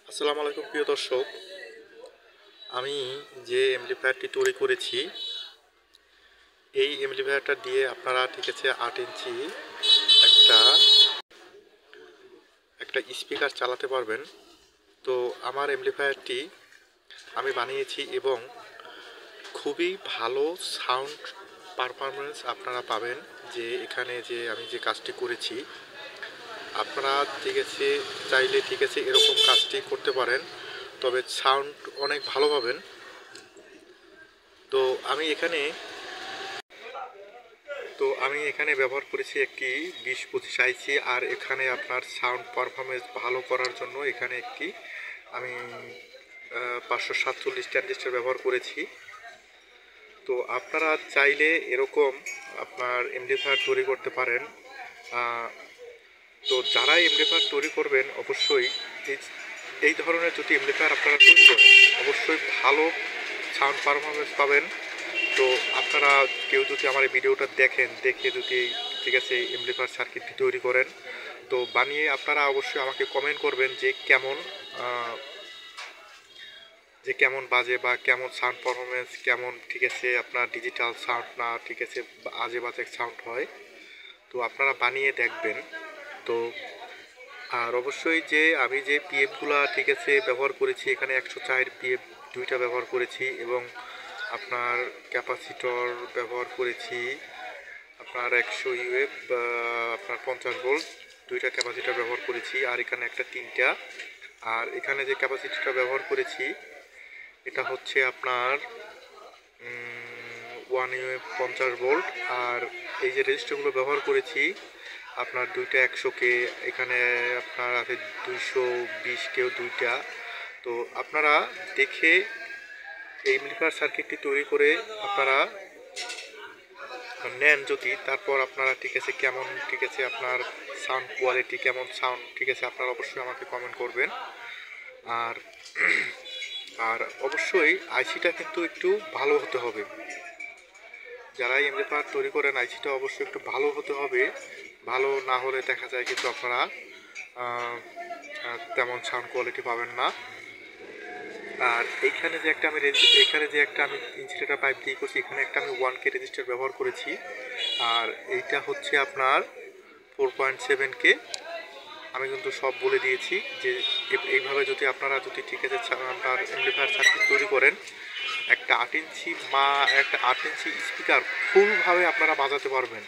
আসসালামু আলাইকুম প্রিয় দর্শক, আমি যে এমপ্লিফায়ারটি তৈরি করেছি এই এমপ্লিফায়ারটা দিয়ে আপনারা ঠিক আছে 8 ইঞ্চি একটা একটা স্পিকার চালাতে পারবেন। তো আমার এমপ্লিফায়ারটি আমি বানিয়েছি এবং খুবই ভালো সাউন্ড পারফরমেন্স আপনারা পাবেন। যে এখানে যে আমি যে কাজটি করেছি আপনারা ঠিক আছে চাইলে ঠিক আছে এরকম কাজটি করতে পারেন, তবে সাউন্ড অনেক ভালো পাবেন। তো আমি এখানে ব্যবহার করেছি একটি 20-25 আর এখানে আপনার সাউন্ড পারফরমেন্স ভালো করার জন্য এখানে একটি আমি 547 ট্রানজিস্টর ব্যবহার করেছি। তো আপনারা চাইলে এরকম আপনার এমপ্লিফায়ার তৈরি করতে পারেন। তো যারা এমপ্লিফায়ার তৈরি করবেন অবশ্যই এই ধরনের যদি এমপ্লিফায়ার আপনারা তৈরি করেন অবশ্যই ভালো সাউন্ড পারফরমেন্স পাবেন। তো আপনারা কেউ যদি আমার এই ভিডিওটা দেখেন, দেখে যদি ঠিক আছে এমপ্লিফায়ার সার্কিটটি তৈরি করেন, তো বানিয়ে আপনারা অবশ্যই আমাকে কমেন্ট করবেন যে কেমন বাজে বা কেমন সাউন্ড পারফরমেন্স কেমন, ঠিক আছে আপনার ডিজিটাল সাউন্ড না ঠিক আছে আজে বাজে সাউন্ড হয়। তো আপনারা বানিয়ে দেখবেন। তো আর অবশ্যই যে আমি যে পিএফগুলা ঠিক আছে ব্যবহার করেছি, এখানে 104 পিএফ দুইটা ব্যবহার করেছি এবং আপনার ক্যাপাসিটর ব্যবহার করেছি আপনার 100 ইউএফ আপনার 50 ভোল্ট দুইটা ক্যাপাসিটর ব্যবহার করেছি। আর এখানে একটা 3টা। আর এখানে যে ক্যাপাসিটরটা ব্যবহার করেছি এটা হচ্ছে আপনার 1 ইউএফ 50 ভোল্ট। আর এই যে রেজিস্টারগুলো ব্যবহার করেছি আপনার দুইটা 100 কে, এখানে আপনার আছে 220 কেও দুইটা। তো আপনারা দেখে এই এমপ্লিফায়ার সার্কিটটি তৈরি করে আপনারা নেন যদি, তারপর আপনারা ঠিক আছে কেমন ঠিক আছে আপনার সাউন্ড কোয়ালিটি কেমন সাউন্ড ঠিক আছে আপনারা অবশ্যই আমাকে কমেন্ট করবেন। আর আর অবশ্যই আইসিটা কিন্তু একটু ভালো হতে হবে। যারা এমপ্লিফায়ার তৈরি করেন আইসিটা অবশ্যই একটু ভালো হতে হবে। ভালো না হলে দেখা যায় কিন্তু আপনারা তেমন সাউন্ড কোয়ালিটি পাবেন না। আর এইখানে যে একটা আমি ইনসুলেটর পাইপ দিয়ে করছি, এখানে একটা আমি 1K রেজিস্টার ব্যবহার করেছি। আর এইটা হচ্ছে আপনার 4.7K। আমি কিন্তু সব বলে দিয়েছি যে এইভাবে যদি আপনারা যদি ঠিক আছে আপনার এমপ্লিফায়ার সার্কিট তৈরি করেন একটা 8 ইঞ্চি স্পিকার ফুলভাবে আপনারা বাজাতে পারবেন।